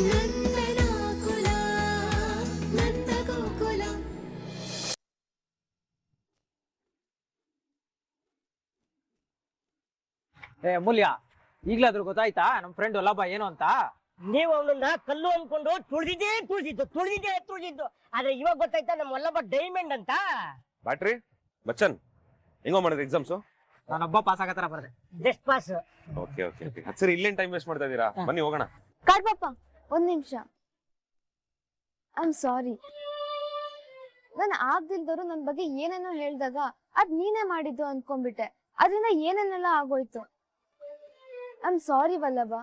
ನಂದನಾಕುಲ ನಂದಗೋಕುಲ. ಅಮೂಲ್ಯ, ಈಗ್ಲಾದ್ರೂ ಗೊತ್ತಾಯ್ತಾ ನಮ್ ಫ್ರೆಂಡ್ ವಲ್ಲಭ ಏನು ಅಂತ? ನೀವು ಅವನನ್ನ ಕಲ್ಲು ಅನ್ಕೊಂಡು ತುಳಿದಿದ್ದು ಆದ್ರೆ ಇವಾಗ ಗೊತ್ತಾಯ್ತಾ ನಮ್ಮ ವಲ್ಲಭ ಡೈಮಂಡ್ ಅಂತ. ಬ್ಯಾಟ್ರಿ ಬಚ್ಚನ್ ಹೆಂಗೋ ಮಾಡಿದ್ರಿ ಎಕ್ಸಾಮ್ಸ್? ನಾನೊಬ್ಬ ಪಾಸ್ ಆಗತ್ತಾರ ಬರ್ದೆ. Just pass. Okay okay okay. ಸರಿ, ಇಲ್ಲೇನ್ ಟೈಮ್ ವೇಸ್ಟ್ ಮಾಡ್ತಾ ಇದೀರಾ? ಬನ್ನಿ ಹೋಗೋಣ. ಕಾಡ್ಬಪ್ಪ, ಒಂದ್ ನಿಮಿಷ. ಐ ಆಮ್ ಸಾರಿ. ನಾನು ಆಗ್ದಿಲ್ದವ್ರು ನನ್ ಬಗ್ಗೆ ಏನೇನೋ ಹೇಳ್ದಾಗ ಅದ್ ನೀನೇ ಮಾಡಿದ್ದು ಅನ್ಕೊಂಡ್ಬಿಟ್ಟೆ. ಅದರಿಂದ ಏನೇನೆಲ್ಲ ಆಗೋಯ್ತು. I am sorry Vallabha.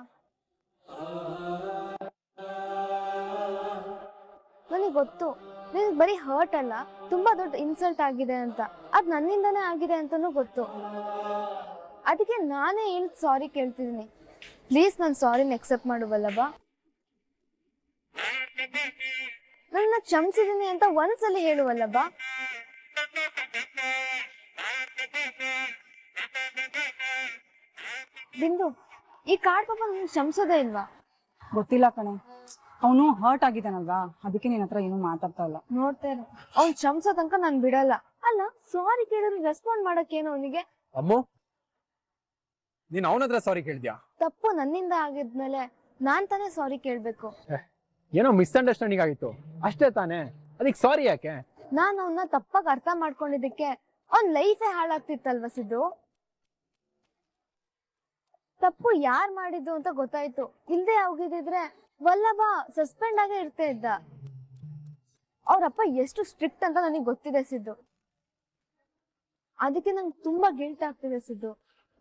ನನಗೆ ಗೊತ್ತು ನಿನಗೆ ಬರೀ ಹರ್ಟ್ ಅಲ್ಲ, ತುಂಬಾ ದೊಡ್ಡ ಇನ್ಸಲ್ಟ್ ಆಗಿದೆ ಅಂತ. ಅದ್ ನನ್ನಿಂದಾನೇ ಆಗಿದೆ ಅಂತಾನೂ ಗೊತ್ತು. ಅದಕ್ಕೆ ನಾನೇ ಇಲ್ಲಿ ಸಾರಿ ಕೇಳ್ತಿದ್ದೀನಿ. ಪ್ಲೀಸ್ ನನ್ನ ಸಾರಿನ ಎಕ್ಸೆಪ್ಟ್ ಮಾಡು ವಲ್ಲಭ. ನನ್ನ ಕ್ಷಮಿಸಿದೀನಿ ಅಂತ ಒಂದ್ಸಲಿ ಹೇಳು ವಲ್ಲಭ. ಬಿಂದು, ಈ ಕಾಡ್ ಪಾಪ ನನ್ ಕ್ಷಮಿಸೋದೇ ಇಲ್ವಾ? ಗೊತ್ತಿಲ್ಲ ಕಣೆ, ಅವನು ಹರ್ಟ್ ಆಗಿದ್ದಾನಲ್ವಾ, ಅದಕ್ಕೆ ನಿನ್ನ ಹತ್ರ ಏನು ಮಾತಾಡ್ತಾ ಇಲ್ಲ. ನೋಡ್ತೇನೆ, ಅವ್ನ್ ಕ್ಷಮಿಸೋ ತನಕ ನಾನ್ ಬಿಡಲ್ಲ. ಅಲ್ಲ, ಸಾರಿ ಕೇಳಿದ್ರೆ ರೆಸ್ಪಾಂಡ್ ಮಾಡಕ್ಕೇನು ಅವನಿಗೆ? ಅಮ್ಮು, ನೀನ್ ಅವನ ಹತ್ರ ಸಾರಿ ಕೇಳ್ದ್ಯಾ? ತಪ್ಪು ನನ್ನಿಂದ ಆಗಿದ್ಮೇಲೆ ನಾನ್ ತಾನೇ ಸಾರಿ ಕೇಳ್ಬೇಕು. ಏನೋ ಮಿಸ್ಅಂಡರ್ಸ್ಟ್ಯಾಂಡಿಂಗ್ ಆಗಿತ್ತು ಅಷ್ಟೇ ತಾನೇ, ಅದಕ್ಕೆ ಸಾರಿ ಯಾಕೆ? ನಾನ್ ಅವನ್ನ ತಪ್ಪಾಗಿ ಅರ್ಥ ಮಾಡ್ಕೊಂಡಿದ್ದಕ್ಕೆ ಅವ್ನ್ ಲೈಫೇ ಹಾಳಾಗ್ತಿತ್ತಲ್ವ ಸಿದ್ದು. ತಪ್ಪು ಯಾರ್ ಮಾಡಿದ್ದು ಅಂತ ಗೊತ್ತಾಯ್ತು. ಇಲ್ದೆ ಹೋಗಿದ್ರೆ ವಲ್ಲಭ ಸಸ್ಪೆಂಡ್ ಆಗೇ ಇರ್ತಾ ಇದ್ದ. ಅವ್ರಪ್ಪ ಎಷ್ಟು ಸ್ಟ್ರಿಕ್ಟ್ ಅಂತ ನನಗೆ ಗೊತ್ತಿದೆ ಸಿದ್ದು. ಅದಕ್ಕೆ ನಂಗೆ ತುಂಬಾ ಗಿಲ್ಟ್ ಆಗ್ತಿದೆ ಸಿದ್ದು.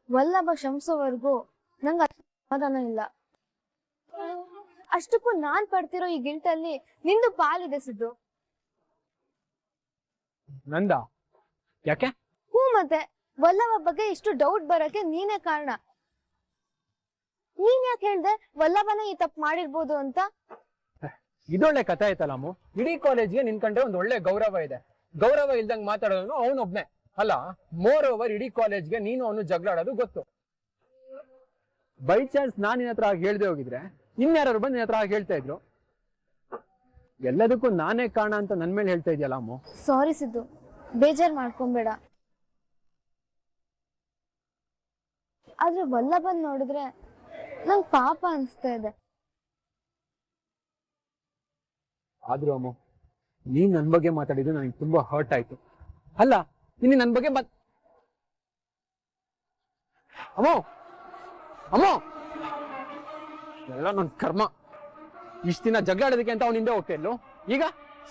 ವಲ್ಲಭ ಕ್ಷಮಿಸೋವರೆಗೂ ನಂಗೆ ಸಮಾಧಾನ ಇಲ್ಲ. ಅಷ್ಟಕ್ಕೂ ನಾನ್ ಪಡ್ತಿರೋ ಈ ಗಿಲ್ಟ್ ಅಲ್ಲಿ ನಿಂದು ಪಾಲಿದೆ ಸಿದ್ದು. ನಂದ ಯಾಕೆ? ಮತ್ತೆ ವಲ್ಲಭ ಬಗ್ಗೆ ಇಷ್ಟು ಡೌಟ್ ಬರಕ್ಕೆ ನೀನೇ ಕಾರಣ. ನೀನ್ ಯಾಕೆ ಹೇಳ್ದೆ ವಲ್ಲಭನೇ ಈ ತಪ್ಪು ಮಾಡಿರ್ಬೋದು ಅಂತ? ಇದೊಳ್ಳೆ ಕಥೆ ಆಯ್ತಲ್ಲ ಅಮ್ಮು. ಇಡೀ ಕಾಲೇಜ್ಗೆ ನಿನ್ ಕಂಡ್ರೆ ಒಂದ್ ಒಳ್ಳೆ ಗೌರವ ಇದೆ. ಗೌರವ ಇಲ್ದಂಗ್ ಮಾತಾಡೋನು ಅವನೊಬ್ನೇ ಅಲ್ಲ. ಮೋರ್ ಓವರ್ ಇಡೀ ಕಾಲೇಜ್ಗೆ ನೀನು ಅವನು ಜಗಳಾಡೋದು ಗೊತ್ತು. ಬೈ ಚಾನ್ಸ್ ನಾನ್ ನಿನ್ನ ಹತ್ರ ಹೇಳ್ದೆ ಹೋಗಿದ್ರೆ ಇನ್ಯಾರು ಬಂದು ನಿನ್ನ ಹತ್ರ ಹೇಳ್ತಾ ಇದ್ರು. ಎಲ್ಲದಕ್ಕೂ ನಾನೇ ಕಾರಣ ಅಂತ ನನ್ ಮೇಲೆ ಹೇಳ್ತಾ ಇದೆಯಲ್ಲ ಅಮ್ಮು. ಸಾರಿ ಸಿದ್ದು, ಬೇಜಾರ್ ಮಾಡ್ಕೊಂಬೇಡ. ಆದ್ರೆ ವಲ್ಲಭನ್ ನೋಡಿದ್ರೆ ನಂಗ್ ಪಾಪ ಅನ್ಸ್ತಾ ಇದೆ. ಆದ್ರೂ ಅಮ್ಮು, ನೀನ್ ನನ್ ಬಗ್ಗೆ ಮಾತಾಡಿದ್ದು ನನಗೆ ತುಂಬಾ ಹರ್ಟ್ ಆಯ್ತು. ಅಲ್ಲ, ನಿನ್ನ ನನ್ ಬಗ್ಗೆ ಅಮ್ಮೋ ಅಮ್ಮೋ, ಎಲ್ಲ ನನ್ ಕರ್ಮ. ಇಷ್ಟ ದಿನ ಜಗಳ ಆಡೋದಕ್ಕೆ ಅಂತ ಅವನಿಂದ ಹೋಗ್ತಾ ಇಲ್ಲು, ಈಗ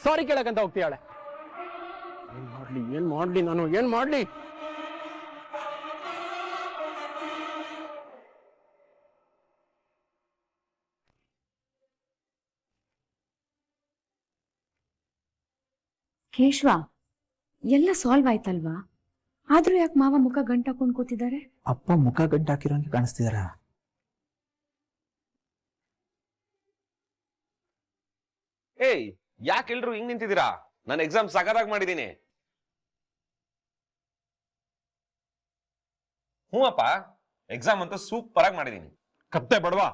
ಸಾರಿ ಕೇಳಕ್ಕಂತ ಹೋಗ್ತೀಯಾಳೆ. ಏನ್ ಮಾಡ್ಲಿ ನಾನು, ಏನ್ ಮಾಡ್ಲಿ? ಕೇಶವ, ಎಲ್ಲ ಸಾಲ್ವ್ ಆಯ್ತಲ್ವಾ? ಆದ್ರೂ ಯಾಕೆ ಮಾವ ಮುಖ ಗಂಟಾಕೊಂಡ್ ಕೂತಿದ್ದಾರೆ? ಅಪ್ಪ ಮುಖ ಗಂಟಾಕಿರೋಂಗೆ ಕಾಣಿಸ್ತಿದಾರ. ಏಯ್, ಯಾಕೆ ಎಲ್ರು ಹಿಂಗ್ ನಿಂತಿದ್ದೀರಾ? ನಾನು ಎಕ್ಸಾಮ್ ಸಗದಾಗಿ ಮಾಡಿದೀನಿ. ಹ್ಞೂ ಅಪ್ಪ, ಎಕ್ಸಾಮ್ ಅಂತೂ ಸೂಪರ್ ಆಗಿ ಮಾಡಿದೀನಿ. ಕತ್ತೆ ಬಡವಾ,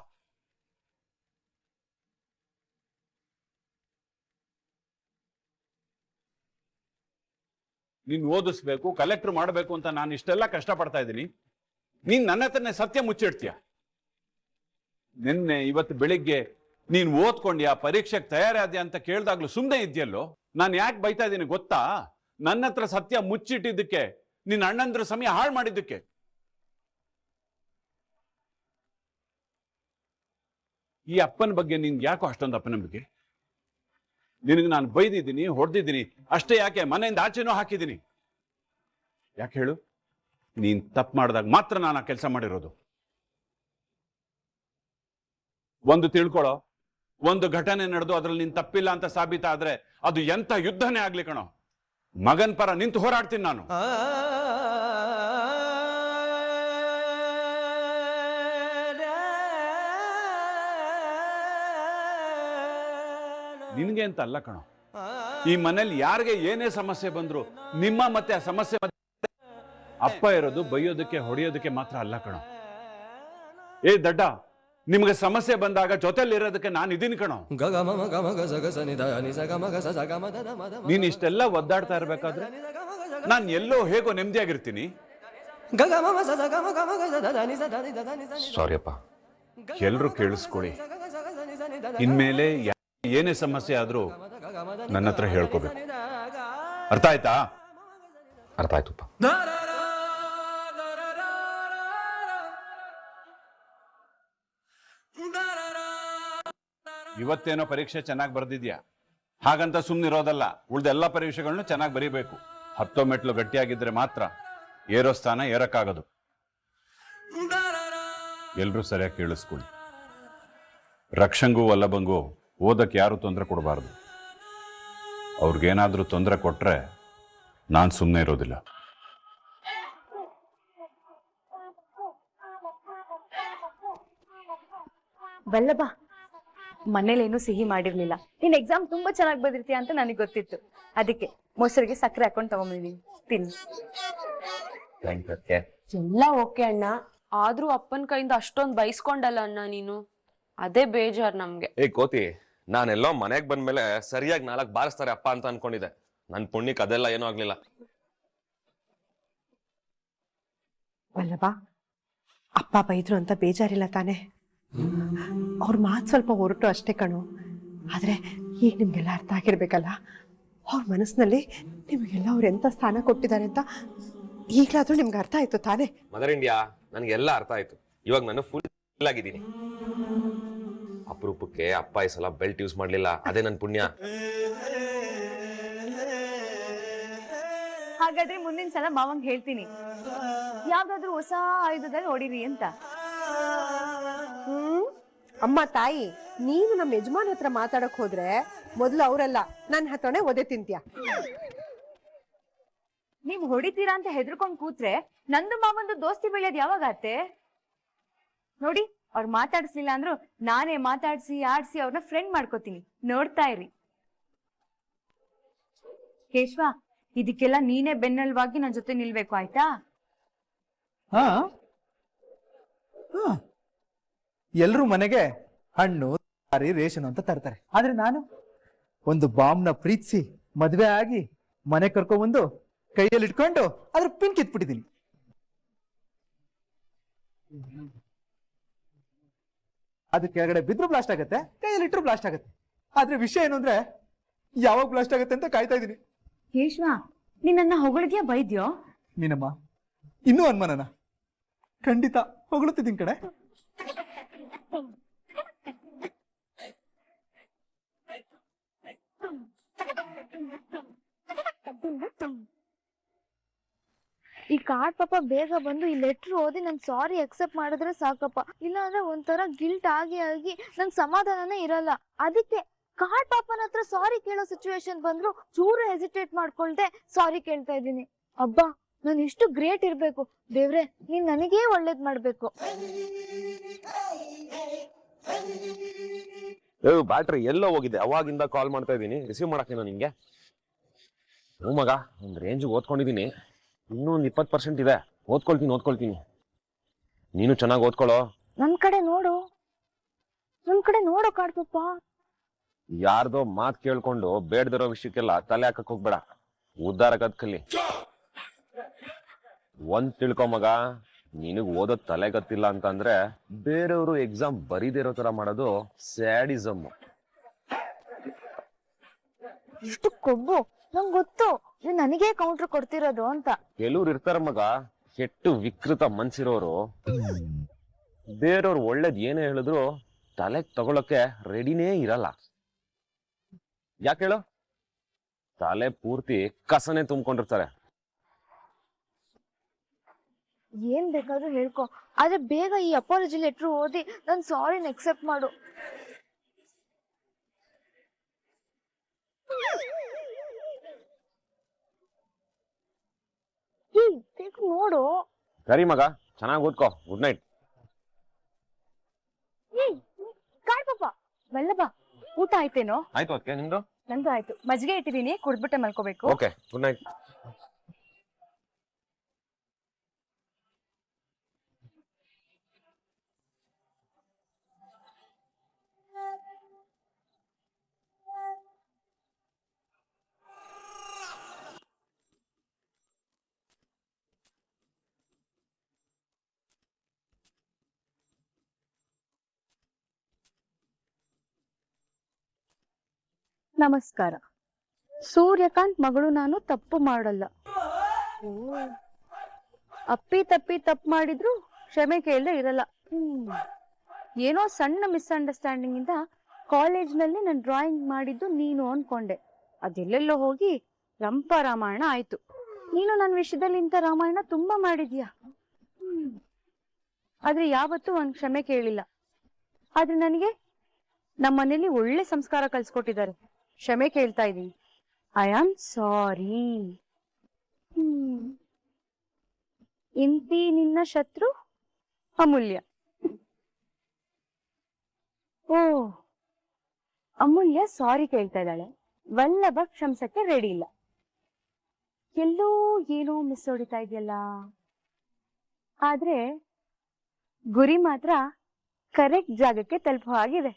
ನೀನ್ ಓದಿಸ್ಬೇಕು, ಕಲೆಕ್ಟರ್ ಮಾಡಬೇಕು ಅಂತ ನಾನು ಇಷ್ಟೆಲ್ಲ ಕಷ್ಟ ಪಡ್ತಾ ಇದ್ದೀನಿ. ನೀನ್ ನನ್ನ ಹತ್ರನೇ ಸತ್ಯ ಮುಚ್ಚಿಡ್ತೀಯ. ನಿನ್ನೆ ಇವತ್ತು ಬೆಳಿಗ್ಗೆ ನೀನ್ ಓದ್ಕೊಂಡ್ಯಾ, ಪರೀಕ್ಷೆಗೆ ತಯಾರಾದ್ಯಾ ಅಂತ ಕೇಳ್ದಾಗ್ಲೂ ಸುಮ್ಮನೆ ಇದೆಯಲ್ಲೋ. ನಾನು ಯಾಕೆ ಬೈತಾ ಇದ್ದೀನಿ ಗೊತ್ತಾ? ನನ್ನ ಹತ್ರ ಸತ್ಯ ಮುಚ್ಚಿಟ್ಟಿದ್ದಕ್ಕೆ, ನಿನ್ನ ಅಣ್ಣಂದ್ರ ಸಮಯ ಹಾಳು ಮಾಡಿದ್ದಕ್ಕೆ. ಈ ಅಪ್ಪನ ಬಗ್ಗೆ ನಿನ್ಗೆ ಯಾಕೋ ಅಷ್ಟೊಂದು ಅಪನಂಬಿಕೆ? ನಿನಗೆ ನಾನು ಬೈದಿದ್ದೀನಿ, ಹೊಡೆದಿದ್ದೀನಿ, ಅಷ್ಟೇ ಯಾಕೆ ಮನೆಯಿಂದ ಆಚೆನೂ ಹಾಕಿದ್ದೀನಿ. ಯಾಕೆ ಹೇಳು? ನೀನ್ ತಪ್ಪು ಮಾಡಿದಾಗ ಮಾತ್ರ ನಾನು ಆ ಕೆಲಸ ಮಾಡಿರೋದು. ಒಂದು ತಿಳ್ಕೊಳ್ಳೋ, ಒಂದು ಘಟನೆ ನಡೆದು ಅದ್ರಲ್ಲಿ ನೀನ್ ತಪ್ಪಿಲ್ಲ ಅಂತ ಸಾಬೀತಾದ್ರೆ ಅದು ಎಂತ ಯುದ್ಧನೇ ಆಗ್ಲಿ ಕಣೋ. ಮಗನ್ ಪರ ನಿಂತು ಹೋರಾಡ್ತೀನಿ ನಾನು. ನಿನ್ಗೆ ಅಂತ ಅಲ್ಲ ಕಣೋ, ಈ ಮನೇಲಿ ಯಾರಿಗೆ ಏನೇ ಸಮಸ್ಯೆ ಬಂದ್ರು ನಿಮ್ಮ ಮತ್ತೆ ಆ ಸಮಸ್ಯೆ ಅಪ್ಪ ಇರೋದು ಬೈಯೋದಕ್ಕೆ, ಹೊಡೆಯೋದಕ್ಕೆ ಮಾತ್ರ ಅಲ್ಲ ಕಣೋ. ಏ ದಡ್ಡ, ನಿಮ್ಗೆ ಸಮಸ್ಯೆ ಬಂದಾಗ ಜೊತೆಲಿರೋದಕ್ಕೆ ನಾನು ಇದೀನಿ ಕಣೋ. ನೀನ್ ಇಷ್ಟೆಲ್ಲ ಒದ್ದಾಡ್ತಾ ಇರ್ಬೇಕಾದ್ರೆ ನಾನು ಎಲ್ಲೋ ಹೇಗೋ ನೆಮ್ಮದಿಯಾಗಿರ್ತೀನಿ. ಸಾರಿ ಅಪ್ಪ. ಎಲ್ರು ಕೇಳಿಸ್ಕೊಳ್ಳಿ, ಇನ್ಮೇಲೆ ಏನೇ ಸಮಸ್ಯೆ ಆದ್ರೂ ನನ್ನ ಹತ್ರ ಹೇಳ್ಕೋಬೇಕು. ಅರ್ಥ ಆಯ್ತಾ? ಅರ್ಥ ಆಯ್ತಪ್ಪ. ಇವತ್ತೇನೋ ಪರೀಕ್ಷೆ ಚೆನ್ನಾಗಿ ಬರ್ದಿದ್ಯಾ, ಹಾಗಂತ ಸುಮ್ಮನಿರೋದಲ್ಲ. ಉಳ್ದೆಲ್ಲ ಪರೀಕ್ಷೆಗಳನ್ನು ಚೆನ್ನಾಗಿ ಬರೀಬೇಕು. 10 ಮೆಟ್ಲು ಗಟ್ಟಿಯಾಗಿದ್ರೆ ಮಾತ್ರ ಏರೋ ಸ್ಥಾನ ಏರಕ್ಕಾಗದು. ಎಲ್ರೂ ಸರಿಯಾಗಿ ಕೇಳಿಸ್ಕೊಳ್ಳಿ. ರಕ್ಷಂಗೂ ವಲ್ಲಭಂಗೂ ಓದಕ್ಕೆ ಯಾರು ತೊಂದರೆ ಕೊಡಬಾರ್ದು. ಅವ್ರಿಗೇನಾದ್ರೂ ತೊಂದರೆ ಕೊಟ್ರೆ ನಾನು ಸುಮ್ಮನೆ ಇರೋದಿಲ್ಲ. ವಲ್ಲಭ, ಮನೇಲೇನು ಸಿಹಿ ಮಾಡಿರ್ಲಿಲ್ಲ. ನೀನ್ ಎಕ್ಸಾಮ್ ತುಂಬಾ ಚೆನ್ನಾಗಿ ಬದಿರ್ತೀಯ ಅಂತ ನನಗೆ ಗೊತ್ತಿತ್ತು. ಅದಕ್ಕೆ ಮೊಸರಿಗೆ ಸಕ್ಕರೆ ಹಾಕೊಂಡು ತಗೊಂಡಿದ್ದೀನಿ, ತಿನ್ನು. ಎಲ್ಲ ಓಕೆ ಅಣ್ಣ, ಆದ್ರೂ ಅಪ್ಪನ ಕೈಯಿಂದ ಅಷ್ಟೊಂದು ಬೈಸ್ಕೊಂಡಲ್ಲ ಅಣ್ಣ ನೀನು. ಅದೇ ಬೇಜಾರ್ ನಮ್ಗೆ. ಕೋತಿ, ನಾನೆಲ್ಲೋ ಮನೆಗ್ ಬಂದ್ಮೇಲೆ ಸರಿಯಾಗಿ 4 ಬಾರಿಸ್ತಾರೆ ಅಪ್ಪ ಅಂತ ಅನ್ಕೊಂಡಿದ್ದೆ. ನನ್ ಪುಣ್ಯಕ್ಕೆ ಅದೆಲ್ಲ ಏನೂ ಆಗ್ಲಿಲ್ಲ. ವಲ್ಲಭ, ಅಪ್ಪ ಬೈದ್ರು ಅಂತ ಬೇಜಾರಿಲ್ಲ ತಾನೆ? ಅವ್ರ ಮಾತು ಸ್ವಲ್ಪ ಹೊರಟು ಅಷ್ಟೇ ಕಣು. ಆದ್ರೆ ಈಗ ನಿಮ್ಗೆಲ್ಲ ಅರ್ಥ ಆಗಿರ್ಬೇಕಲ್ಲ, ಅವ್ರ ಮನಸ್ಸಿನಲ್ಲಿ ನಿಮಗೆಲ್ಲ ಅವ್ರು ಎಂತ ಸ್ಥಾನ ಕೊಟ್ಟಿದ್ದಾರೆ ಅಂತ ಈಗ್ಲಾದ್ರೂ ನಿಮ್ಗೆ ಅರ್ಥ ಆಯ್ತು ತಾನೆ? ಮದರ್ ಇಂಡಿಯಾ, ನನಗೆಲ್ಲ ಅರ್ಥ ಆಯ್ತು. ಇವಾಗ ನಾನು ಫುಲ್ ಆಗಿದ್ದೀನಿ. ಅಪರೂಪಕ್ಕೆ ಅಪ್ಪ ಈ ಸಲ ಬೆಲ್ಟ್ ಯೂಸ್ ಮಾಡ್ಲಿಲ್ಲ, ಅದೇ ನನ್ ಪುಣ್ಯ. ಹಾಗಾದ್ರೆ ಮುಂದಿನ ಸಲ ಮಾವಂಗ್ ಹೇಳ್ತೀನಿ, ಯಾವ್ದಾದ್ರು ಹೊಸ ಆಯುಧದಲ್ಲಿ ಹೊಡಿರಿ ಅಂತ. ಅಮ್ಮ ತಾಯಿ, ನೀನು ನಮ್ಮ ಯಜಮಾನ್ ಹತ್ರ ಮಾತಾಡಕ್ ಹೋದ್ರೆ ಮೊದ್ಲು ಅವರಲ್ಲ ನನ್ನ ಹತ್ರನೇ ಒದೆ ತಿಂತ್ಯ. ನೀವ್ ಹೊಡಿತೀರಾ ಅಂತ ಹೆದರ್ಕೊಂಡ್ ಕೂತ್ರೆ ನಂದು ಮಾವಂದು ದೋಸ್ತಿ ಬೆಳೆಯೋದ್ ಯಾವಾಗ ಆತೆ? ನೋಡಿ, ಅವ್ರು ಮಾತಾಡಿಸ್ಲಿಲ್ಲ ಅಂದ್ರು ನಾನೇ ಮಾತಾಡ್ಸಿ ಆಡ್ಸಿ ಅವ್ರನ್ನ ಫ್ರೆಂಡ್ ಮಾಡ್ಕೋತೀನಿ. ನೋಡ್ತಾ ಇರಿ. ಕೇಶವ, ಇದಕ್ಕೆಲ್ಲ ನೀನೇ ಬೆನ್ನೆಲುವಾಗಿ ನನ್ ಜೊತೆ ನಿಲ್ಬೇಕು, ಆಯ್ತಾ? ಎಲ್ರೂ ಮನೆಗೆ ಹಣ್ಣು ತರಕಾರಿ ರೇಷನ್ ಅಂತ ತರ್ತಾರೆ, ಆದ್ರೆ ನಾನು ಒಂದು ಬಾಂಬ್ನ ಪ್ರೀತಿಸಿ ಮದ್ವೆ ಆಗಿ ಮನೆ ಕರ್ಕೊಂಡ್ಬಂದು ಕೈಯಲ್ಲಿ ಇಟ್ಕೊಂಡು ಅದ್ರ ಪಿನ್ ಕಿತ್ಬಿಟ್ಟಿದ್ದೀನಿ. ಅದು ಕೆಳಗಡೆ ಬಿದ್ರು ಬ್ಲಾಸ್ಟ್ ಆಗತ್ತೆ, ಕೈಯಲ್ಲಿ ಇಟ್ಟರು ಬ್ಲಾಸ್ಟ್ ಆಗತ್ತೆ. ಆದ್ರೆ ವಿಷಯ ಏನು ಅಂದ್ರೆ ಯಾವಾಗ ಬ್ಲಾಸ್ಟ್ ಆಗತ್ತೆ ಅಂತ ಕಾಯ್ತಾ ಇದೀನಿ. ಕೇಶವ, ನಿನ್ನ ಹೊಗಳಿದ್ಯಾ ಬೈದ್ಯೋ? ನೀನಮ್ಮ ಇನ್ನೂ ಅನ್ಮಾನನ? ಖಂಡಿತ ಹೊಗಳುತ್ತಿದ್ದೀನಿ ಕಡೆ. ಈ ಕಾರ್ಡ್ ಪಾಪ ಬೇಗ ಬಂದು ಈ ಲೆಟ್ರ್ ಓದಿ ನನ್ ಸಾರಿ ಅಕ್ಸೆಪ್ಟ್ ಮಾಡಿದ್ರೆ ಸಾಕಪ್ಪ. ಇಲ್ಲ ಅಂದ್ರೆ ಒಂಥರ ಗಿಲ್ಟ್ ಆಗಿ ಆಗಿ ನಂಗೆ ಸಮಾಧಾನನೇ ಇರಲ್ಲ. ಅದಕ್ಕೆ ಕಾರ್ಡ್ ಪಾಪನ ಹತ್ರ ಸಾರಿ ಕೇಳೋ ಸಿಚುವೇಶನ್ ಬಂದ್ರು ಚೂರು ಹೆಸಿಟೇಟ್ ಮಾಡ್ಕೊಳ್ದೆ ಸಾರಿ ಕೇಳ್ತಾ ಇದ್ದೀನಿ. ಅಬ್ಬಾ, ನಾನು ಎಷ್ಟು ಗ್ರೇಟ್ ಇರ್ಬೇಕು ದೇವ್ರೆ, ನೀನ್ ನನಗೇ ಒಳ್ಳೇದ್ ಮಾಡ್ಬೇಕು. ಬ್ಯಾಟ್ರಿ ಎಲ್ಲೋ ಹೋಗಿದೆ? ಅವಾಗಿಂದ ಕಾಲ್ ಮಾಡ್ತಾ ಇದ್ದೀನಿ, ರಿಸೀವ್ ಮಾಡಕ್ಕೆ ನಿಂಗೆ. ಹ್ಞೂ ಮಗ, ಒಂದು ರೇಂಜ್ ಓದ್ಕೊಂಡಿದ್ದೀನಿ. ಇನ್ನೂ ಒಂದು 20% ಇದೆ. ಓದ್ಕೊಳ್ತೀನಿ. ನೀನು ಚೆನ್ನಾಗಿ ಓದ್ಕೊಳ್ಳೋ. ನನ್ ಕಡೆ ನೋಡೋ ಕಾಡ್ಪಪ್ಪ. ಯಾರ್ದೋ ಮಾತ್ ಕೇಳ್ಕೊಂಡು ಬೇಡದಿರೋ ವಿಷಯಕ್ಕೆಲ್ಲ ತಲೆ ಹಾಕಕ್ ಹೋಗ್ಬೇಡ. ಉದ್ಧಾರ ಕಲಿ. ಒಂದ್ ತಿಳ್ಕೊ ಮಗ, ನಿನಗ್ ಓದೋದ್ ತಲೆ ಗೊತ್ತಿಲ್ಲ ಅಂತಂದ್ರೆ ಬೇರೆಯವರು ಎಕ್ಸಾಮ್ ಬರೀದಿರೋ ತರ ಮಾಡೋದು ಸ್ಯಾಡಿಸಮ್. ಇಷ್ಟು ಕೊಬ್ಬು ನಂಗೆ ಗೊತ್ತು, ನೀವು ನನಗೇ ಕೌಂಟರ್ ಕೊಡ್ತಿರೋದು ಅಂತ. ಕೆಲವ್ರು ಇರ್ತಾರ ಮಗ, ಕೆಟ್ಟು ವಿಕೃತ ಮನ್ಸಿರೋರು. ಬೇರೆಯವ್ರು ಒಳ್ಳೇದ್ ಏನೇ ಹೇಳಿದ್ರು ತಲೆಗ್ ತಗೊಳಕ್ಕೆ ರೆಡಿನೇ ಇರಲ್ಲ. ಯಾಕೆ ಹೇಳು? ತಲೆ ಪೂರ್ತಿ ಕಸನೆ ತುಂಬಿಕೊಂಡಿರ್ತಾರೆ. ಏನ್ ಬೇಕಾದ್ರೂ ಹೇಳ್ಕೊ, ಆದ್ರೆ ಬೇಗ ಈ ಅಪಾಲಜಿ ಲೆಟ್ರ್ ಓದಿ ನನ್ ಸಾರಿನ ಎಕ್ಸೆಪ್ಟ್ ಮಾಡು. ನೋಡು. ಸರಿ ಮಗ, ಚೆನ್ನಾಗಿ ಓದ್ಕೋ. Good night. ಕಾಡ್ಪಪ್ಪ, ವಲ್ಲಭ, ಊಟ ಆಯ್ತೇನೋ? ಆಯ್ತು ಅದಕ್ಕೆ ನಿಮ್ದು? ನಂದು ಆಯ್ತು. ಮಜ್ಜಿಗೆ ಇಟ್ಟಿದ್ದೀನಿ, ಕುಡ್ಬಿಟ್ಟೆ ಮಲ್ಕೋಬೇಕು. Okay, good night. ನಮಸ್ಕಾರ. ಸೂರ್ಯಕಾಂತ್ ಮಗಳು ನಾನು ತಪ್ಪು ಮಾಡಲ್ಲ. ಅಪ್ಪಿ ತಪ್ಪಿ ತಪ್ಪು ಮಾಡಿದ್ರು ಕ್ಷಮೆ ಕೇಳದೆ ಇರಲ್ಲ. ಏನೋ ಸಣ್ಣ ಮಿಸ್ಅಂಡರ್ಸ್ಟ್ಯಾಂಡಿಂಗ್ ಇಂದ ಕಾಲೇಜ್ನಲ್ಲಿ ನಾನು ಡ್ರಾಯಿಂಗ್ ಮಾಡಿದ್ದು ನೀನು ಅನ್ಕೊಂಡೆ. ಅದೆಲ್ಲೆಲ್ಲೋ ಹೋಗಿ ರಂಪ ರಾಮಾಯಣ ಆಯ್ತು. ನೀನು ನನ್ನ ವಿಷಯದಲ್ಲಿ ಇಂಥ ರಾಮಾಯಣ ತುಂಬಾ ಮಾಡಿದ್ಯಾ. ಆದ್ರೆ ಯಾವತ್ತೂ ಒಂದ್ ಕ್ಷಮೆ ಕೇಳಿಲ್ಲ. ಆದ್ರೆ ನನಗೆ ನಮ್ಮ ಮನೇಲಿ ಒಳ್ಳೆ ಸಂಸ್ಕಾರ ಕಲ್ಸ್ಕೊಟ್ಟಿದ್ದಾರೆ. ಕ್ಷಮೆ ಕೇಳ್ತಾ ಇದ್ದೀನಿ. I am sorry. ಇಂತಿ ನಿನ್ನ ಶತ್ರು ಅಮೂಲ್ಯ. ಓ, ಅಮೂಲ್ಯ ಸಾರಿ ಕೇಳ್ತಾ ಇದ್ದಾಳೆ. ವಲ್ಲಭ ಕ್ಷಮಿಸಕ್ಕೆ ರೆಡಿ ಇಲ್ಲ. ಎಲ್ಲೋ ಏನೋ ಮಿಸ್ ಹೊಡಿತಾ ಇದೆಯಲ್ಲ. ಆದ್ರೆ ಗುರಿ ಮಾತ್ರ ಕರೆಕ್ಟ್ ಜಾಗಕ್ಕೆ ತಲುಪೋ ಹಾಗಿದೆ.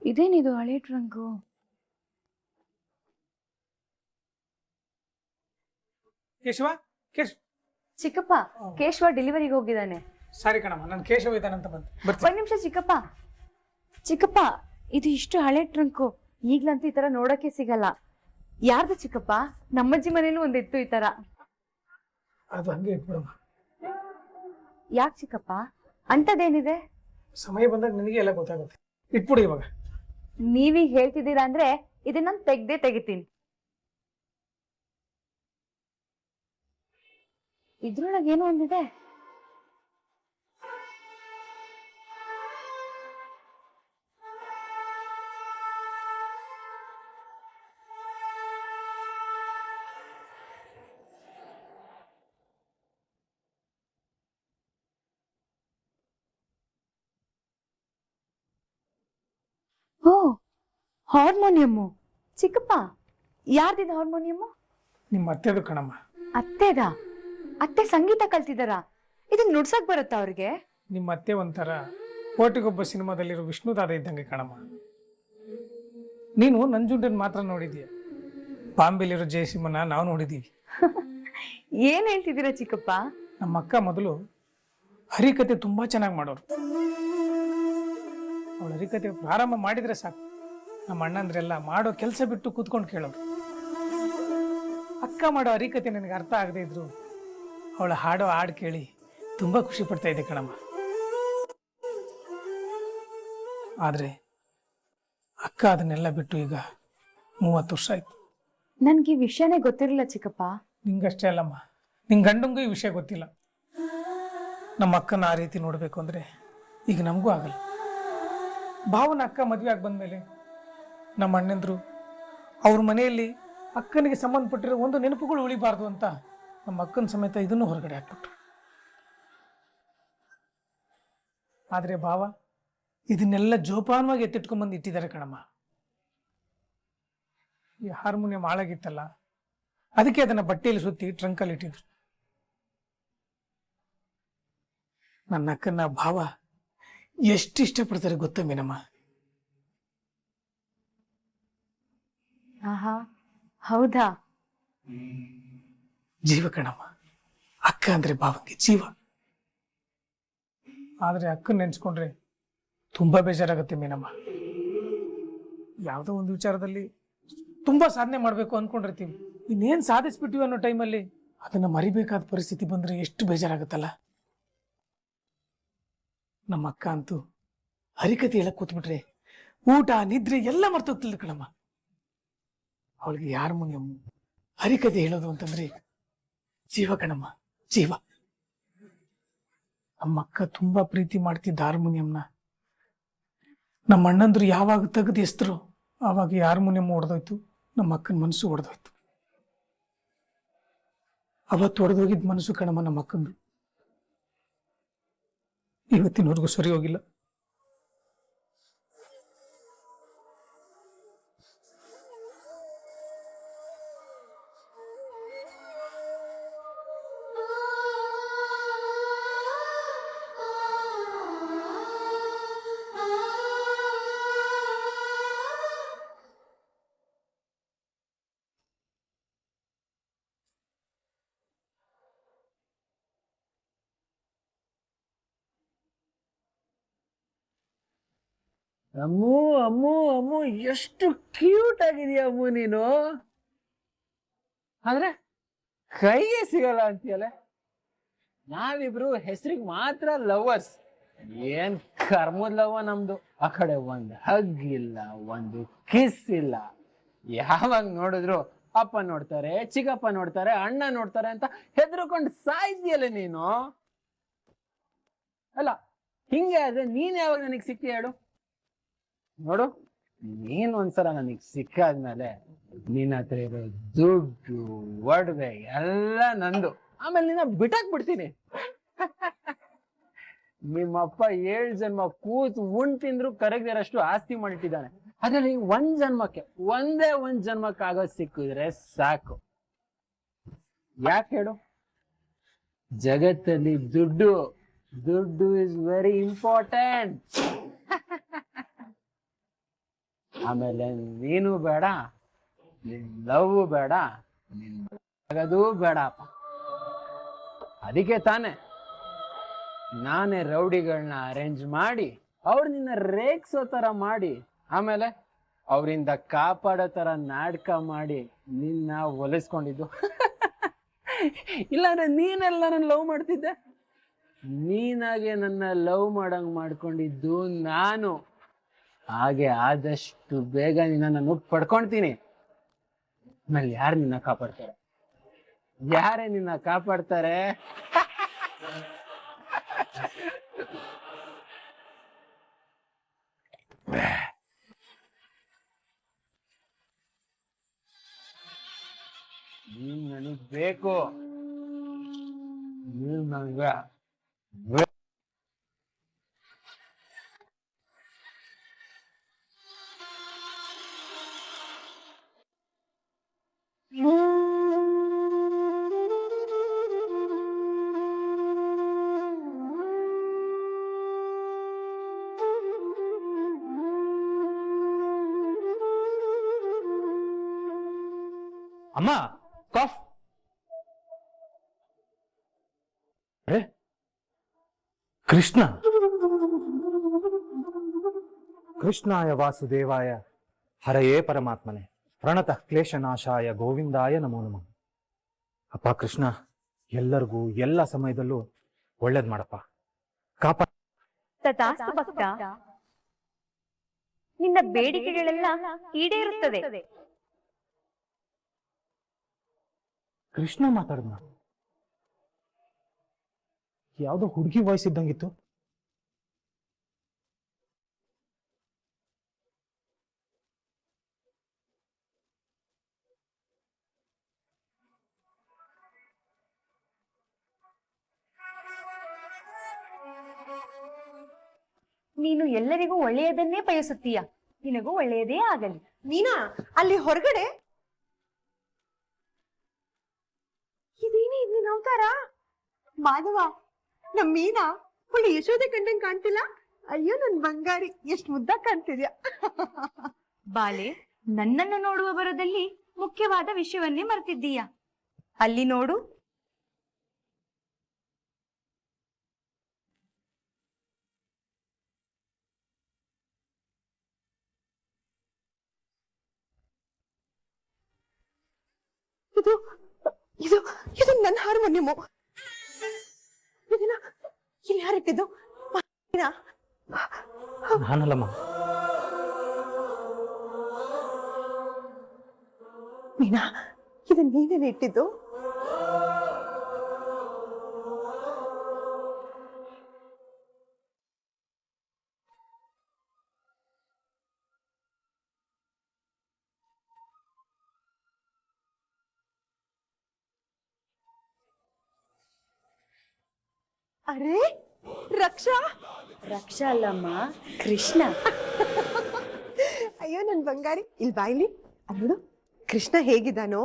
ಇದೇನಿದು ಹಳೆ ಟ್ರಂಕು? ಕೇಶವ, ಚಿಕ್ಕಪ್ಪ, ಕೇಶವ ಡೆಲಿವರಿಗೆ ಹೋಗಿದ್ದಾನೆ. ಸಾರಿ ಕಣಮ್ಮ, ನಾನು ಕೇಶವ ಇದ್ದಾನಂತ ಬಂದೆ. ಒಂದ್ ನಿಮಿಷ ಚಿಕ್ಕಪ್ಪ. ಚಿಕ್ಕಪ್ಪ, ಇದು ಇಷ್ಟು ಹಳೆ ಟ್ರಂಕು. ಈಗ್ಲಂತೂ ಈ ತರ ನೋಡಕ್ಕೆ ಸಿಗಲ್ಲ. ಯಾರ್ದು ಚಿಕ್ಕಪ್ಪ? ನಮ್ಮಜ್ಜಿ ಮನೇಲೂ ಒಂದಿತ್ತು ಈ ತರ. ಅದು ಹಂಗೆ ಇಟ್ಬಿಡಮ್ಮ. ಯಾಕೆ ಚಿಕ್ಕಪ್ಪ? ಅಂತದೇನಿದೆ? ಸಮಯ ಬಂದಾಗ ನಿನಗೆ ಎಲ್ಲ ಗೊತ್ತಾಗುತ್ತೆ. ಇಟ್ಬಿಡು ಇವಾಗ. ನೀವೀಗ ಹೇಳ್ತಿದ್ದೀರಾ ಅಂದ್ರೆ ಇದನ್ನ ನಾನು ತೆಗ್ದೇ ತೆಗಿತೀನಿ. ಇದ್ರೊಳಗೆ ಏನೋ ಒಂದಿದೆ. ಓ, ಹಾರ್ಮೋನಿಯಮ್ಮು. ಚಿಕ್ಕಪ್ಪ, ಯಾರ್ದಿದೆ ಹಾರ್ಮೋನಿಯಮ್ಮು? ನಿಮ್ಮ ಅತ್ತೆದು ಕಣಮ್ಮ. ಅತ್ತೆದಾ? ಅತ್ತೆ ಸಂಗೀತ ಕಲ್ತಿದಾರ? ಇದನ್ನ ನುಡ್ಸಕ್ ಬರುತ್ತಾ ಅವ್ರಿಗೆ? ನಿಮ್ಮ ಅತ್ತೆ ಒಂಥರ ಕೋಟಿಗೊಬ್ಬ ಸಿನಿಮಾದಲ್ಲಿರೋ ವಿಷ್ಣುದಾದ ಇದ್ದಂಗೆ ಕಣಮ್ಮ. ನೀನು ನಂಜುಂಡನ್ ಮಾತ್ರ ನೋಡಿದೀಯ, ಬಾಂಬೆಲಿರೋ ಜಯಸಿಂಹನ ನಾವು ನೋಡಿದೀವಿ. ಏನ್ ಹೇಳ್ತಿದ್ದೀರಾ ಚಿಕ್ಕಪ್ಪ? ನಮ್ಮ ಅಕ್ಕ ಮೊದಲು ಹರಿಕತೆ ತುಂಬಾ ಚೆನ್ನಾಗಿ ಮಾಡೋರು. ಅವಳು ಹರಿಕತೆ ಪ್ರಾರಂಭ ಮಾಡಿದ್ರೆ ಸಾಕು, ನಮ್ಮ ಅಣ್ಣಂದ್ರೆಲ್ಲ ಮಾಡೋ ಕೆಲಸ ಬಿಟ್ಟು ಕೂತ್ಕೊಂಡು ಕೇಳೋರು. ಅಕ್ಕ ಮಾಡೋ ಹರಿಕತೆ ನನಗೆ ಅರ್ಥ ಆಗದೆ ಇದ್ರು ಅವಳು ಹಾಡೋ ಹಾಡು ಕೇಳಿ ತುಂಬಾ ಖುಷಿ ಪಡ್ತಾ ಇದ್ದೆ ಕಣಮ್ಮ. ಆದ್ರೆ ಅಕ್ಕ ಅದನ್ನೆಲ್ಲ ಬಿಟ್ಟು ಈಗ 30 ವರ್ಷ ಆಯ್ತು. ನನ್ಗೆ ಈ ವಿಷಯನೇ ಗೊತ್ತಿರಲಿಲ್ಲ ಚಿಕ್ಕಪ್ಪ. ನಿಂಗಷ್ಟೇ ಅಲ್ಲಮ್ಮ, ನಿನ್ ಗಂಡಂಗೂ ಈ ವಿಷಯ ಗೊತ್ತಿಲ್ಲ. ನಮ್ಮ ಅಕ್ಕನ ಆ ರೀತಿ ನೋಡ್ಬೇಕು ಅಂದ್ರೆ ಈಗ ನಮಗೂ ಆಗಲ್ಲ. ಭಾವನ ಅಕ್ಕ ಮದುವೆ ಆಗಿ ಬಂದ್ಮೇಲೆ ನಮ್ಮ ಅಣ್ಣಂದ್ರು ಅವ್ರ ಮನೆಯಲ್ಲಿ ಅಕ್ಕನಿಗೆ ಸಂಬಂಧಪಟ್ಟಿರೋ ಒಂದು ನೆನಪುಗಳು ಉಳಿಬಾರ್ದು ಅಂತ ನಮ್ಮ ಅಕ್ಕನ ಸಮೇತ ಇದನ್ನು ಹೊರಗಡೆ ಹಾಕ್ಬಿಟ್ರು. ಆದ್ರೆ ಭಾವ ಇದನ್ನೆಲ್ಲ ಜೋಪಾನವಾಗಿ ಎತ್ತಿಟ್ಕೊಂಡ್ಬಂದು ಇಟ್ಟಿದ್ದಾರೆ ಕಣಮ್ಮ. ಈ ಹಾರ್ಮೋನಿಯಂ ಹಾಳಾಗಿತ್ತಲ್ಲ, ಅದಕ್ಕೆ ಅದನ್ನ ಬಟ್ಟೆಯಲ್ಲಿ ಸುತ್ತಿ ಟ್ರಂಕಲ್ಲಿ ಇಟ್ಟಿದ್ರು. ನನ್ನ ಅಕ್ಕನ ಭಾವ ಎಷ್ಟು ಇಷ್ಟಪಡ್ತಾರೆ ಗೊತ್ತ ಮೀನಮ್ಮ? ಆಹಾ, ಹೌದಾ? ಜೀವ ಕಣಮ್ಮ. ಅಕ್ಕ ಅಂದ್ರೆ ಭಾವಕ್ಕೆ ಜೀವ. ಆದ್ರೆ ಅಕ್ಕನ ನೆನ್ಸ್ಕೊಂಡ್ರೆ ತುಂಬಾ ಬೇಜಾರಾಗತ್ತೆ ಮೀನಮ್ಮ. ಯಾವುದೋ ಒಂದು ವಿಚಾರದಲ್ಲಿ ತುಂಬಾ ಸಾಧನೆ ಮಾಡ್ಬೇಕು ಅನ್ಕೊಂಡಿರ್ತೀವಿ, ಇನ್ನೇನ್ ಸಾಧಿಸ್ಬಿಟ್ಟಿವಿ ಅನ್ನೋ ಟೈಮಲ್ಲಿ ಅದನ್ನ ಮರಿಬೇಕಾದ ಪರಿಸ್ಥಿತಿ ಬಂದ್ರೆ ಎಷ್ಟು ಬೇಜಾರಾಗತ್ತಲ್ಲ. ನಮ್ಮ ಅಕ್ಕ ಅಂತೂ ಹರಿಕತೆ ಹೇಳಕ್ ಕೂತ್ಬಿಟ್ರೆ ಊಟ ನಿದ್ರೆ ಎಲ್ಲ ಮರ್ತೋಗ್ತಿಲ್ಲ ಕಣಮ್ಮ. ಅವಳಿಗೆ ಹಾರ್ಮೋನಿಯಂ ಹರಿಕತೆ ಹೇಳೋದು ಅಂತಂದ್ರೆ ಜೀವ ಕಣಮ್ಮ, ಜೀವ. ನಮ್ಮ ಅಕ್ಕ ತುಂಬಾ ಪ್ರೀತಿ ಮಾಡ್ತಿದ್ದ ಹಾರ್ಮೋನಿಯಂನ ನಮ್ಮ ಅಣ್ಣಂದ್ರು ಯಾವಾಗ ತೆಗೆದು ಎಸ್ತರು ಆವಾಗ ಈ ಹಾರ್ಮೋನಿಯಂ ಹೊಡೆದೋಯ್ತು. ನಮ್ಮ ಅಕ್ಕನ ಮನಸ್ಸು ಹೊಡೆದೋಯ್ತು. ಅವತ್ತು ಹೊಡೆದೋಗಿದ್ ಮನಸ್ಸು ಕಣಮ್ಮ ನಮ್ಮ ಅಕ್ಕಂದು. ಇವತ್ತಿನವರೆಗೂ ಸರಿ ಹೋಗಿಲ್ಲ. ಅಮ್ಮು ಅಮ್ಮು ಅಮ್ಮು ಎಷ್ಟು ಕ್ಯೂಟ್ ಆಗಿದೆಯಾ ಅಮ್ಮು ನೀನು. ಆದ್ರೆ ಕೈಗೆ ಸಿಗಲ್ಲ ಅಂತೀಯಲ್ಲ. ನಾವಿಬ್ರು ಹೆಸರಿಗೆ ಮಾತ್ರ ಲವರ್ಸ್. ಏನ್ ಕರ್ಮದ ಲವ ನಮ್ದು. ಆ ಕಡೆ ಒಂದು ಹಗ್ ಇಲ್ಲ, ಒಂದು ಕಿಸ್ ಇಲ್ಲ. ಯಾವಾಗ ನೋಡಿದ್ರು ಅಪ್ಪ ನೋಡ್ತಾರೆ, ಚಿಕ್ಕಪ್ಪ ನೋಡ್ತಾರೆ, ಅಣ್ಣ ನೋಡ್ತಾರೆ ಅಂತ ಹೆದರ್ಕೊಂಡು ಸಾಯ್ದಿಯಲ್ಲ ನೀನು. ಅಲ್ಲ ಹಿಂಗೆ ಆದ್ರೆ ನೀನ್ ಯಾವಾಗ ನನಗ್ ಸಿಕ್ಕಿ ಹೇಳು ನೋಡು. ನೀನ್ ಒಂದ್ಸಲ ನನಗ್ ಸಿಕ್ಕಾದ್ಮೇಲೆ ನಿನ್ನ ಹತ್ರ ಇರೋ ದುಡ್ಡು ಒಡವೆ ಎಲ್ಲ ನಂದು. ಆಮೇಲೆ ನಿನ್ನ ಬಿಟ್ಟಾಕ್ ಬಿಡ್ತೀನಿ. ನಿಮ್ಮಪ್ಪ 7 ಜನ್ಮ ಕೂತು ಉಣ್ ತಿಂದ್ರು ಕರಗದಿರಷ್ಟು ಆಸ್ತಿ ಮಾಡಿಟ್ಟಿದ್ದಾನೆ. ಅದ್ರಲ್ಲಿ ಒಂದೇ ಒಂದ್ ಜನ್ಮಕ್ಕಾಗೋದ್ ಸಿಕ್ಕಿದ್ರೆ ಸಾಕು. ಯಾಕೆ ಹೇಳು? ಜಗತ್ತಲ್ಲಿ ದುಡ್ಡು ಇಸ್ ವೆರಿ ಇಂಪಾರ್ಟೆಂಟ್. ಆಮೇಲೆ ನೀನು ಬೇಡ, ನಿನ್ ಲವ್ ಬೇಡ, ನಿನ್ ಆಗೋದು ಬೇಡಪ್ಪ. ಅದಕ್ಕೆ ತಾನೆ ನಾನೇ ರೌಡಿಗಳನ್ನ ಅರೇಂಜ್ ಮಾಡಿ ಅವ್ರು ನಿನ್ನ ರೇಗ್ಸೋ ತರ ಮಾಡಿ ಆಮೇಲೆ ಅವರಿಂದ ಕಾಪಾಡೋ ತರ ನಾಟಕ ಮಾಡಿ ನಿನ್ನ ಒಲಿಸ್ಕೊಂಡಿದ್ದು. ಇಲ್ಲಾಂದ್ರೆ ನೀನೆಲ್ಲ ನನ್ನ ಲವ್ ಮಾಡ್ತಿದ್ದೆ. ನೀನಾಗೆ ನನ್ನ ಲವ್ ಮಾಡಂಗ್ ಮಾಡ್ಕೊಂಡಿದ್ದು ನಾನು. ಹಾಗೆ ಆದಷ್ಟು ಬೇಗ ನಿನ್ನ ನಾನು ಪಡ್ಕೊಳ್ತೀನಿ. ಆಮೇಲೆ ಯಾರು ನಿನ್ನ ಕಾಪಾಡ್ತಾರೆ? ಯಾರೇ ನಿನ್ನ ಕಾಪಾಡ್ತಾರೆ? ನೀನ್ ನನಗ್ ಬೇಕು. ನೀನ್ ನನಗ ಅಮ್ಮ ಕಾಫ್. ಕೃಷ್ಣ. ಕೃಷ್ಣಾಯ ವಾಸುದೇವಾಯ ಹರಯೇ ಪರಮಾತ್ಮನೆ ಪ್ರಣತಃ ಕ್ಲೇಶನಾಶಾಯ ಗೋವಿಂದಾಯ ನಮೋ ನಮಃ. ಅಪ್ಪ ಕೃಷ್ಣ, ಎಲ್ಲರಿಗೂ ಎಲ್ಲ ಸಮಯದಲ್ಲೂ ಒಳ್ಳೇದ್ ಮಾಡಪ್ಪ, ಕಾಪಾಡ. ತಥಾಸ್ತು ಭಕ್ತ, ನಿನ್ನ ಬೇಡಿಕೆಗಳೆಲ್ಲ ಈಡೇರುತ್ತದೆ. ಕೃಷ್ಣ ಮಾತಾಡಿದ್ನ? ಯಾವ್ದೋ ಹುಡುಗಿ ವಾಯ್ಸ್ ಇದ್ದಂಗಿತ್ತು. ನೀನು ಎಲ್ಲರಿಗೂ ಒಳ್ಳೆಯದನ್ನೇ ಬಯಸುತ್ತೀಯ, ನಿನಗೂ ಒಳ್ಳೆಯದೇ ಆಗಲಿ. ಮೀನಾ, ಅಲ್ಲಿ ಹೊರಗಡೆ ಇದೇನೇ ಇದು ನಿನ್ ಅವತಾರ? ಮಾಧವ, ನಮ್ ಮೀನಾ ಹುಳಿ ಯಶೋದೆ ಕಂಡಂಗ್ ಕಾಣ್ತಿಲ್ಲ. ಅಯ್ಯೋ ನನ್ ಬಂಗಾರಿ, ಎಷ್ಟ್ ಮುದ್ದಾಗ ಕಾಣ್ತಿದ್ಯಾ. ಬಾಲೆ, ನನ್ನನ್ನು ನೋಡುವ ಬರದಲ್ಲಿ ಮುಖ್ಯವಾದ ವಿಷಯವನ್ನೇ ಮರೆತಿದ್ದೀಯ. ಅಲ್ಲಿ ನೋಡು. ಇದು ಇದು ಇದು ನನ್ನ ಹಾರ್ಮೋನಿಯಮು. ಇದನ್ನ ಇಲ್ಲಿ ಯಾರಿಟ್ಟಿದ್ದು? ನಾನಲ್ಲಮ್ಮ. ಮೀನಾ, ಇದನ್ನ ನೀನೇನೆ ಇಟ್ಟಿದ್ದು? ಅರೆ ರಕ್ಷಾ. ರಕ್ಷಾ ಅಲ್ಲಮ್ಮ, ಕೃಷ್ಣ. ಅಯ್ಯೋ ನನ್ ಬಂಗಾರಿ, ಇಲ್ಲಿ ಬಾಯ್ಲಿ. ಅಲ್ಲೋಡು, ಕೃಷ್ಣ ಹೇಗಿದ್ದಾನೋ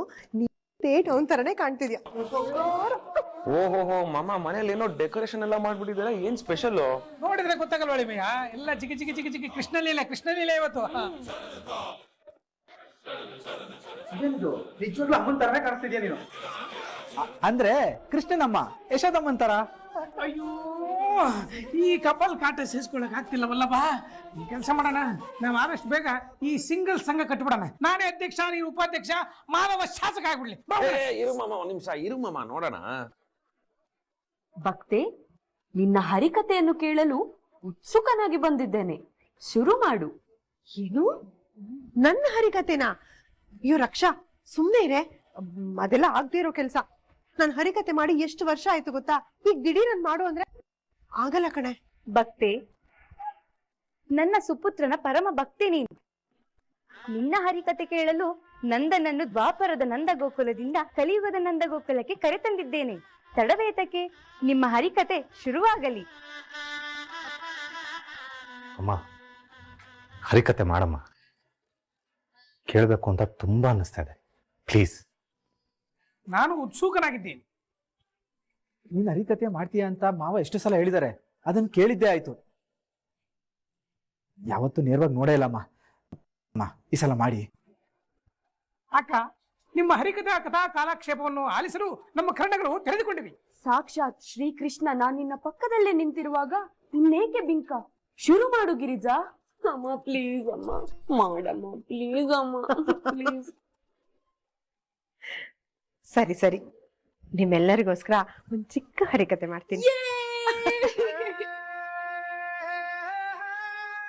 ನೀಟ್ ಅವನ್ ತರನೇ ಕಾಣ್ತಿದ್ಯಾ. ಓಹೋ ಮಾಮ, ಮನೇಲಿ ಏನೋ ಡೆಕೋರೇಷನ್ ಎಲ್ಲ ಮಾಡ್ಬಿಟ್ಟಿದ್ದಾರೆ. ಏನ್ ಸ್ಪೆಷಲ್? ನೋಡಿದ್ರೆ ಗೊತ್ತಾಗಲ್ವಾ ಮಯ್ಯ, ಎಲ್ಲ ಚಿಕ್ಕಿ ಚಿಕ್ಕಿ ಚಿಕ್ಕಿ ಚಿಕ್ಕಿ ಕೃಷ್ಣಲೀಲೆ ಇವತ್ತು. ನಿಜವಾಗ್ಲೂ ಅಮ್ಮನ್ ತರನೇ ಕಾಣಿಸ್ತಿದ್ಯಾ ನೀನು. ಅಂದ್ರೆ ಕೃಷ್ಣನಮ್ಮ ಯಶೋದಮ್ಮನ್ ತರ. ಅಯ್ಯೋ ಈ ಕಪಲ್ ಕಾಟ ಸೇರಿಸ್ಕೊಳಕ್ ಆಗ್ತಿಲ್ಲವಲ್ಲಪ್ಪ. ಈ ಕೆಲಸ ಮಾಡೋಣ, ನಾವು ಆದಷ್ಟು ಬೇಗ ಈ ಸಿಂಗಲ್ ಸಂಘ ಕಟ್ಬಿಡೋಣ. ನಾನೇ ಅಧ್ಯಕ್ಷ, ನೀನು ಉಪಾಧ್ಯಕ್ಷ, ಮಾನವ ಶಾಸಕ ಆಗ್ಬಿಡ್ಲಿ. ಇರು ಮಾಮ, ಒಂದ್ ನಿಮಿಷ ಇರು ಮಾಮ, ನೋಡೋಣ. ಭಕ್ತೆ, ನಿನ್ನ ಹರಿಕತೆಯನ್ನು ಕೇಳಲು ಉತ್ಸುಕನಾಗಿ ಬಂದಿದ್ದೇನೆ. ಶುರು ಮಾಡು. ಏನು? ನನ್ನ ಹರಿಕತೆನಾ? ಅಯ್ಯೋ ರಕ್ಷಾ, ಸುಮ್ನೆ ಇರೇ. ಅದೆಲ್ಲ ಆಗದೆ ಇರೋ ಕೆಲಸ. ನಾನು ಹರಿಕತೆ ಮಾಡಿ ಎಷ್ಟು ವರ್ಷ ಆಯ್ತು ಗೊತ್ತಾ? ಈಗ ದಿಢೀರ್ ಮಾಡು ಅಂದ್ರೆ ಆಗಲ್ಲ ಕಣೆ. ಭಕ್ತೆ, ನನ್ನ ಸುಪುತ್ರನ ಪರಮ ಭಕ್ತಿ ನೀನು. ನಿನ್ನ ಹರಿಕತೆ ಕೇಳಲು ನಂದನನ್ನು ದ್ವಾಪರದ ನಂದಗೋಕುಲದಿಂದ ಕಲಿಯುಗದ ನಂದಗೋಕುಲಕ್ಕೆ ಕರೆತಂದಿದ್ದೇನೆ. ತಡವೇತಕ್ಕೆ? ನಿಮ್ಮ ಹರಿಕತೆ ಶುರುವಾಗಲಿ. ಅಮ್ಮ, ಹರಿಕತೆ ಮಾಡಮ್ಮ. ಕೇಳಬೇಕು ಅಂತ ತುಂಬಾ ಅನ್ನಿಸ್ತಾ ಇದೆ, ಪ್ಲೀಸ್. ನಾನು ಉತ್ಸುಕನಾಗಿದ್ದೇನೆ. ನೀನ್ ಹರಿಕತೆ ಮಾಡ್ತೀಯ ಅಂತ ಮಾವ ಎಷ್ಟು ಸಲ ಹೇಳಿದ್ದಾರೆ, ಅದನ್ನ ಕೇಳಿದ್ದೇ ಆಯ್ತು. ಯಾವತ್ತೂ ನೇರವಾಗಿ ನೋಡೇ ಇಲ್ಲಮ್ಮ. ಅಮ್ಮ, ಈ ಸಲ ಮಾಡಿ. ಅಕ್ಕ, ನಿಮ್ಮ ಹರಿಕಥಾ ಕಥಾ ಕಾಲಕ್ಷೇಪವನ್ನು ಆಲಿಸಲು ನಮ್ಮ ಕರ್ಣಗಳು ತೆರೆದುಕೊಂಡಿವೆ. ಸಾಕ್ಷಾತ್ ಶ್ರೀಕೃಷ್ಣ ನಾನು ನಿನ್ನ ಪಕ್ಕದಲ್ಲೇ ನಿಂತಿರುವಾಗ ಇನ್ನೇಕೆ ಬಿಂಕ? ಶುರು ಮಾಡು ಗಿರಿಜಾ. ಅಮ್ಮ ಪ್ಲೀಸ್ ಅಮ್ಮ, ಮಾಡಮ್ಮ ಪ್ಲೀಸ್ ಅಮ್ಮ, ಪ್ಲೀಸ್. ಸರಿ ಸರಿ, ನಿಮ್ಮೆಲ್ಲರಿಗೋಸ್ಕರ ಒಂದ್ ಚಿಕ್ಕ ಹರಿಕತೆ ಮಾಡ್ತೀನಿ.